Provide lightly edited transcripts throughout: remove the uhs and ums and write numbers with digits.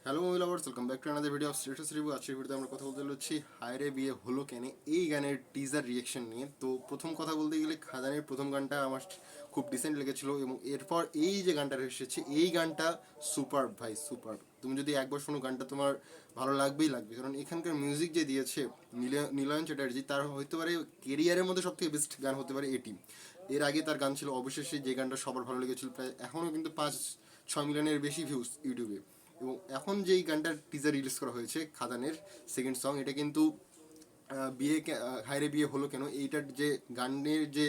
Hello movie lovers, welcome back to another video of status review. আজকের ভিডিওতে আমরা কথা বলতে চলেছি হায়রে বিয়ে হলো কেন এই গানের টিজার রিয়েকশন নিয়ে। তো প্রথম কথা বলতে গেলে খাদানের প্রথম গানটা আমার খুব ডিসেন্ট লেগেছিলো, এবং এরপর এই যে গানটা এসেছে এই গানটা সুপার ভাই, সুপার। তুমি যদি একবার শোনো গানটা তোমার ভালো লাগবেই লাগবে, কারণ এখানকার মিউজিক যে দিয়েছে নীলায়ন চ্যাটার্জি, তার হতে পারে কেরিয়ারের মধ্যে সব থেকে বেস্ট গান হতে পারে এটি। এর আগে তার গান ছিল অবশেষে, যে গানটা সবার ভালো লেগেছিল, প্রায় এখনও কিন্তু 5-6 মিলিয়নের বেশি ভিউজ ইউটিউবে। এবং এখন যেই গানটার টিজার রিলিজ করা হয়েছে খাদানের সেকেন্ড সং, এটা কিন্তু হায়রে বিয়ে হলো কেন এইটার যে গানের যে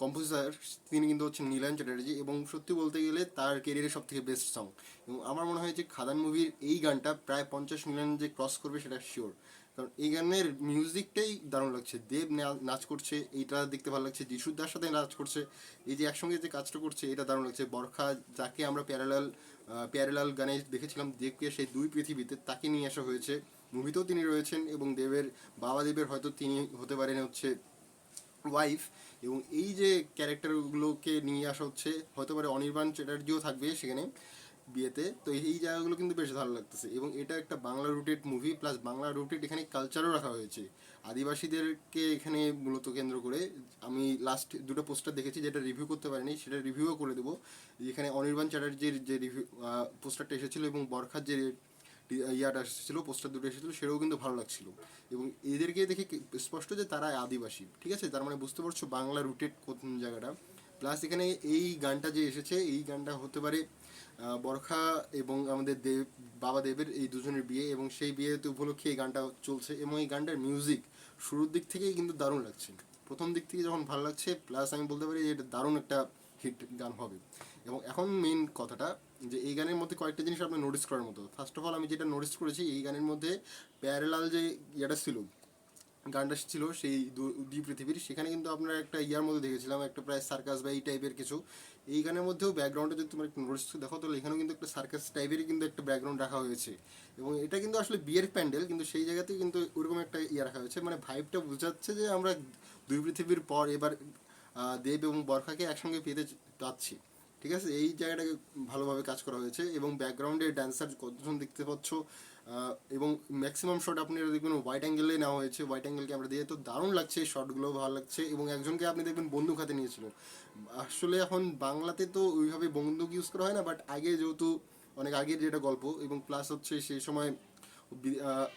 কম্পোজার, তিনি কিন্তু হচ্ছেন নীলায়ন চ্যাটার্জি, এবং সত্যি বলতে গেলে তার কেরিয়ারের সব থেকে বেস্ট সং। এবং আমার মনে হয় যে খাদান মুভির এই গানটা প্রায় 50 মিলিয়ন যে ক্রস করবে সেটা শিওর, কারণ এই গানের মিউজিকটাই দারুণ লাগছে। দেব নাচ করছে, এইটা দেখতে ভালো লাগছে। যিশুদার সাথে নাচ করছে, এই যে একসঙ্গে যে কাজটা করছে এটা দারুণ লাগছে। বরখা, যাকে আমরা প্যারালাল গানে দেখেছিলাম দেবকে সেই দুই পৃথিবীতে, তাকে নিয়ে আসা হয়েছে। মুভিতেও তিনি রয়েছেন, এবং বাবা দেবের হয়তো তিনি হতে পারেন হচ্ছে ওয়াইফ। এবং এই যে ক্যারেক্টারগুলোকে নিয়ে আসা হচ্ছে, হতে পারে অনির্বাণ চ্যাটার্জিও থাকবে সেখানে বিয়েতে। তো এই জায়গাগুলো কিন্তু বেশ ভালো লাগতেছে, এবং এটা একটা Bangla rooted movie, plus Bangla rooted এখানে কালচারও রাখা হয়েছে আদিবাসীদেরকে এখানে মূলত কেন্দ্র করে। আমি লাস্ট দুটো পোস্টার দেখেছি, যেটা রিভিউ করতে পারিনি, সেটা রিভিউও করে দেবো। যেখানে অনির্বাণ চ্যাটার্জির যে রিভিউ পোস্টারটা এসেছিলো, এবং বরখার যে ইয়াটা এসেছিলো, পোস্টার দুটো এসেছিলো, সেটাও কিন্তু ভালো লাগছিল। এবং এদেরকে দেখে স্পষ্ট যে তারা আদিবাসী, ঠিক আছে, তার মানে বুঝতে পারছো বাংলা রুটেড কোন জায়গাটা। প্লাস এখানে এই গানটা যে এসেছে, এই গানটা হতে পারে বরখা এবং আমাদের বাবা দেবের এই দুজনের বিয়ে, এবং সেই বিয়েতে উপলক্ষে এই গানটা চলছে। এবং এই গানটার মিউজিক শুরুর দিক থেকেই কিন্তু দারুণ লাগছে, প্রথম দিক থেকে যখন ভালো লাগছে, প্লাস আমি বলতে পারি যে এটা দারুণ একটা হিট গান হবে। এবং এখন মেইন কথাটা, যে এই গানের মধ্যে কয়েকটা জিনিস আপনার নোটিস করার মতো। ফার্স্ট অফ অল, আমি যেটা নোটিস করেছি, এই গানের মধ্যে প্যারালাল যে ইয়েটা ছিল, গানটা ছিল সেই দুই পৃথিবীর, সেখানে কিন্তু আপনার একটা ইয়ার মধ্যে দেখেছিলাম, একটা প্রায় সার্কাস বা এই টাইপের কিছু। এই গানের মধ্যেও ব্যাকগ্রাউন্ডে যদি তোমার একটু নোটিস দেখো, তাহলে এখানেও কিন্তু একটা সার্কাস টাইপেরই কিন্তু একটা ব্যাকগ্রাউন্ড রাখা হয়েছে। এবং এটা কিন্তু আসলে বিয়ের প্যান্ডেল, কিন্তু সেই জায়গাতেই কিন্তু ওরকম একটা ইয়ে রাখা হয়েছে, মানে ভাইবটা বোঝাচ্ছে যে আমরা দুই পৃথিবীর পর এবার দেব এবং বরখাকে একসঙ্গে পেতে পাচ্ছি। ঠিক আছে, এই জায়গাটাকে ভালোভাবে কাজ করা হয়েছে। এবং ব্যাকগ্রাউন্ডে ড্যান্সার কতজন দেখতে পাচ্ছ, এবং ম্যাক্সিমাম শট আপনি দেখবেন হোয়াইট অ্যাঙ্গেলে নেওয়া হয়েছে, হোয়াইট অ্যাঙ্গেল ক্যামেরা দিয়ে। তো দারুণ লাগছে, এই শটগুলো ভালো লাগছে। এবং একজনকে আপনি দেখবেন বন্দুক হাতে নিয়েছিল। আসলে এখন বাংলাতে তো ওইভাবে বন্দুক ইউজ করা হয় না, বাট আগে যেহেতু অনেক আগের যেটা গল্প, এবং প্লাস হচ্ছে সেই সময়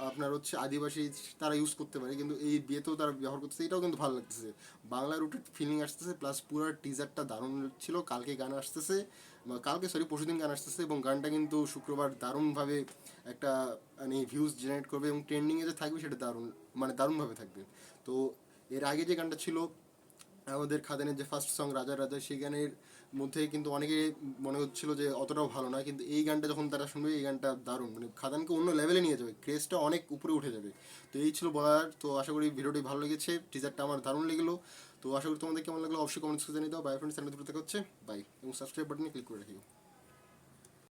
আপনার হচ্ছে আদিবাসী তারা ইউজ করতে পারে, কিন্তু এই বিয়েতেও তারা ব্যবহার করতেছে, এটাও কিন্তু ভালো লাগতেছে। বাংলা রুটেড ফিলিং আসতেছে, প্লাস পুরো টিজারটা দারুণ ছিল। কালকে গান আসতেছে, পরশুদিন গান আসতেছে, এবং গানটা কিন্তু শুক্রবার দারুণভাবে একটা মানে ভিউজ জেনারেট করবে, এবং ট্রেন্ডিংয়ে যে থাকবে সেটা দারুণভাবে থাকবে। তো এর আগে যে গানটা ছিল আমাদের খাদানের যে ফার্স্ট সং রাজা রাজা, সেই গানের মধ্যে কিন্তু অনেকে মনে হচ্ছিল যে অতটাও ভালো না, কিন্তু এই গানটা যখন তারা শুনবে, এই গানটা দারুণ, মানে খাদানকে অন্য লেভেলে নিয়ে যাবে, ক্রেজটা অনেক উপরে উঠে যাবে। তো এই ছিল বলার। তো আশা করি ভিডিওটি ভালো লেগেছে, টিজারটা আমার দারুণ লেগেলো। তো আশা করি তোমাদের কেমন লাগলো অবশ্যই কমেন্টস করে জানিয়ে দাও। বাই ফ্রেন্ডস, চ্যানেল দুটো থেকে হচ্ছে বাই, এবং সাবস্ক্রাইব বাটনে ক্লিক করে রাখিও।